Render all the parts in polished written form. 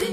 Good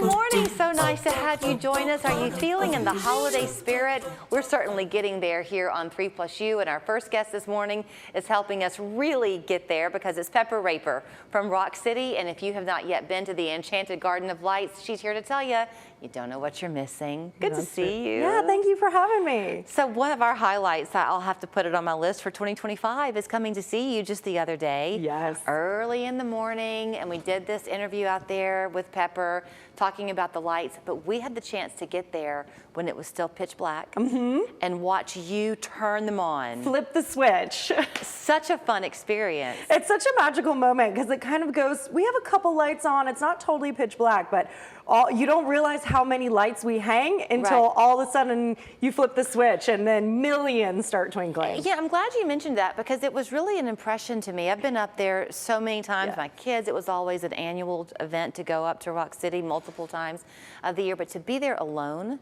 morning. So nice to have you join us. Are you feeling in the holiday spirit? We're certainly getting there here on 3+You, and our first guest this morning is helping us really get there because it's Pepper Raper from Rock City. And if you have not yet been to the Enchanted Garden of Lights, she's here to tell you you don't know what you're missing. Good to see you. Yeah, thank you for having me. So one of our highlights, I'll have to put it on my list for 2025, is coming to see you just the other day. Yes. Early in the morning, and we did this interview out there with Pepper talking about the lights, but we had the chance to get there when it was still pitch black and watch you turn them on. Flip the switch. Such a fun experience. It's such a magical moment because it kind of goes, we have a couple lights on, it's not totally pitch black, but you don't realize how many lights we hang until all of a sudden you flip the switch and then millions start twinkling. Yeah, I'm glad you mentioned that because it was really an impression to me. I've been up there so many times. My kids, it was always an annual event to go up to Rock City multiple times of the year, but to be there alone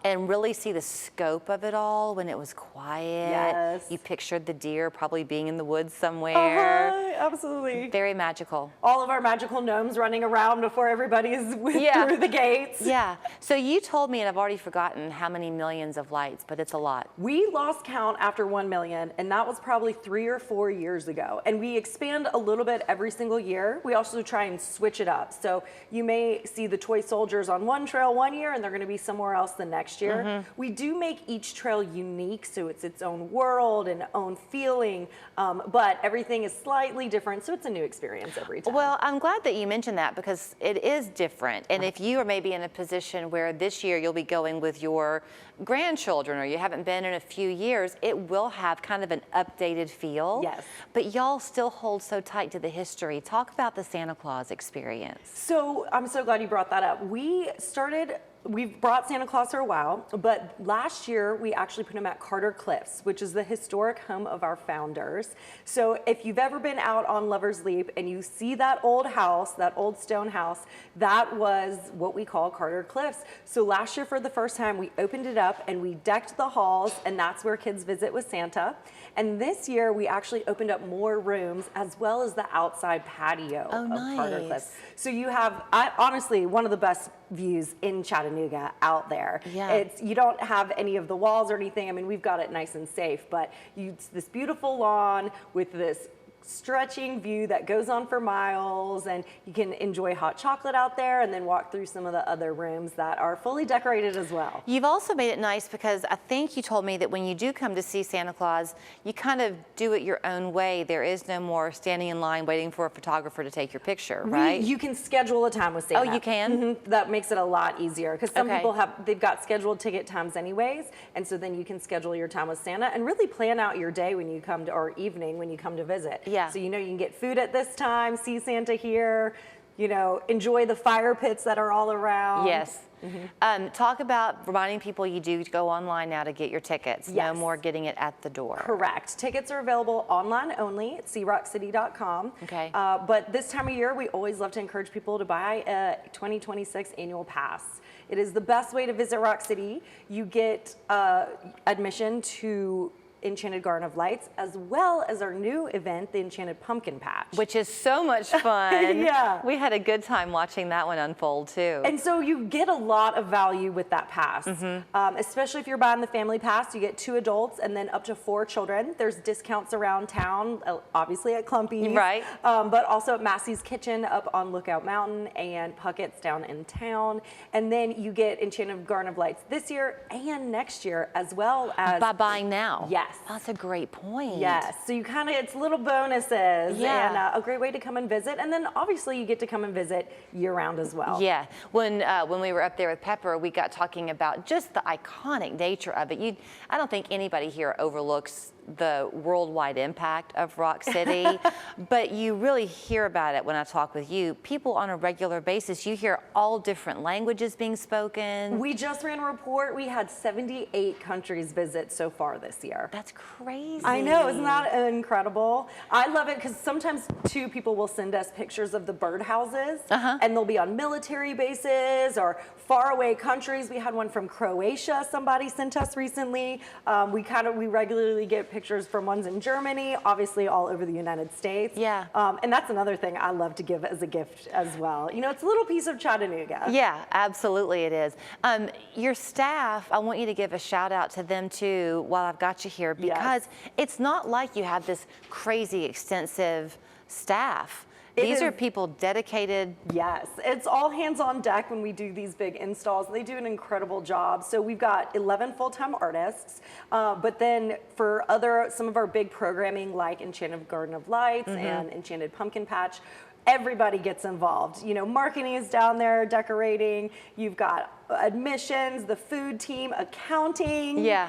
and really see the scope of it all when it was quiet. Yes. You pictured the deer probably being in the woods somewhere. Absolutely. Very magical. All of our magical gnomes running around before everybody's through the gates. Yeah. So you told me, and I've already forgotten how many millions of lights, but it's a lot. We lost count after 1 million, and that was probably 3 or 4 years ago. And we expand a little bit every single year. We also try and switch it up. So you may see the toy soldiers on one trail one year, and they're going to be somewhere else the next year. We do make each trail unique, so it's its own world and own feeling, but everything is slightly different, so it's a new experience every time. Well, I'm glad that you mentioned that because it is different. And if you are maybe in a position where this year you'll be going with your grandchildren or you haven't been in a few years, it will have kind of an updated feel. Yes. But y'all still hold so tight to the history. Talk about the Santa Claus experience. So I'm so glad you brought that up. We've brought Santa Claus for a while, but last year we actually put him at Carter Cliffs, which is the historic home of our founders. So if you've ever been out on Lover's Leap and you see that old house, that old stone house, that was what we call Carter Cliffs. So last year for the first time we opened it up and we decked the halls, and that's where kids visit with Santa. And this year we actually opened up more rooms as well as the outside patio of Carter Cliffs. So you have, honestly, one of the best views in Chattanooga out there. Yeah. You don't have any of the walls or anything. I mean, we've got it nice and safe, but it's this beautiful lawn with this stretching view that goes on for miles, and you can enjoy hot chocolate out there and then walk through some of the other rooms that are fully decorated as well. You've also made it nice because I think you told me that when you do come to see Santa Claus, you kind of do it your own way. There is no more standing in line waiting for a photographer to take your picture, right? You can schedule a time with Santa. Oh, you can? That makes it a lot easier because some people they've got scheduled ticket times anyways, and so then you can schedule your time with Santa and really plan out your day when you come to, or evening when you come to visit. Yeah. So you know you can get food at this time, see Santa here, you know, enjoy the fire pits that are all around. Yes. Talk about reminding people you do go online now to get your tickets. Yes. No more getting it at the door. Correct. Tickets are available online only at searockcity.com. Okay. But this time of year, we always love to encourage people to buy a 2026 annual pass. It is the best way to visit Rock City. You get admission to Enchanted Garden of Lights, as well as our new event, the Enchanted Pumpkin Patch. Which is so much fun. Yeah. We had a good time watching that one unfold too. And so you get a lot of value with that pass, especially if you're buying the family pass. You get 2 adults and then up to 4 children. There's discounts around town, obviously at Clumpy's, right? But also at Massey's Kitchen up on Lookout Mountain and Puckett's down in town. And then you get Enchanted Garden of Lights this year and next year, as well as by buying now. Yes. That's a great point. Yes, so you kind of, it's little bonuses and a great way to come and visit. And then obviously you get to come and visit year round as well. Yeah, when we were up there with Pepper, we got talking about just the iconic nature of it. I don't think anybody here overlooks the worldwide impact of Rock City, but you really hear about it when I talk with you. People on a regular basis, you hear all different languages being spoken. We just ran a report. We had 78 countries visit so far this year. That's crazy. I know, isn't that incredible? I love it because sometimes too people will send us pictures of the birdhouses, and they'll be on military bases or faraway countries. We had one from Croatia somebody sent us recently. We regularly get pictures from ones in Germany, obviously all over the United States. Yeah. And that's another thing I love to give as a gift as well. You know, it's a little piece of Chattanooga. Yeah, absolutely it is. Your staff, I want you to give a shout out to them too while I've got you here, because it's not like you have this crazy extensive staff. These are people dedicated. Yes, it's all hands on deck when we do these big installs. They do an incredible job. So we've got 11 full-time artists, but then for some of our big programming like Enchanted Garden of Lights and Enchanted Pumpkin Patch, everybody gets involved. You know, marketing is down there, decorating. You've got admissions, the food team, accounting. Yeah.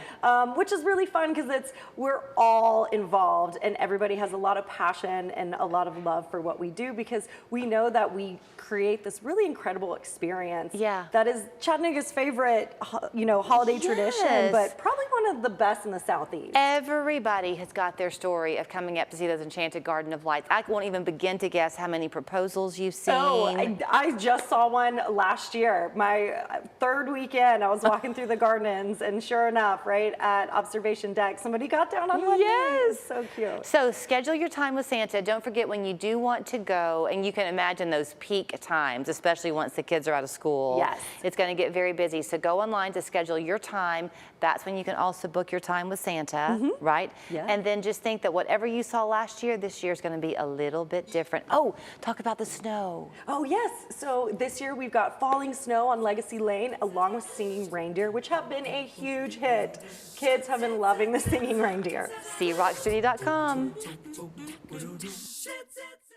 Which is really fun because we're all involved and everybody has a lot of passion and a lot of love for what we do because we know that we create this really incredible experience. Yeah. That is Chattanooga's favorite, holiday tradition, but probably one of the best in the Southeast. Everybody has got their story of coming up to see those Enchanted Garden of Lights. I won't even begin to guess how many proposals you've seen. Oh, I just saw one last year. My third weekend, I was walking through the gardens, and sure enough, right at observation deck, somebody got down on one knee. Yes, so cute. So schedule your time with Santa. Don't forget when you do want to go, and you can imagine those peak times, especially once the kids are out of school. Yes, it's going to get very busy. So go online to schedule your time. That's when you can also book your time with Santa, right? Yeah. And then just think that whatever you saw last year, this year is going to be a little bit different. Oh, talk about the snow. Oh yes. So this year we've got falling snow on Legacy Lane along with singing reindeer, which have been a huge hit. Kids have been loving the singing reindeer. See rockcity.com.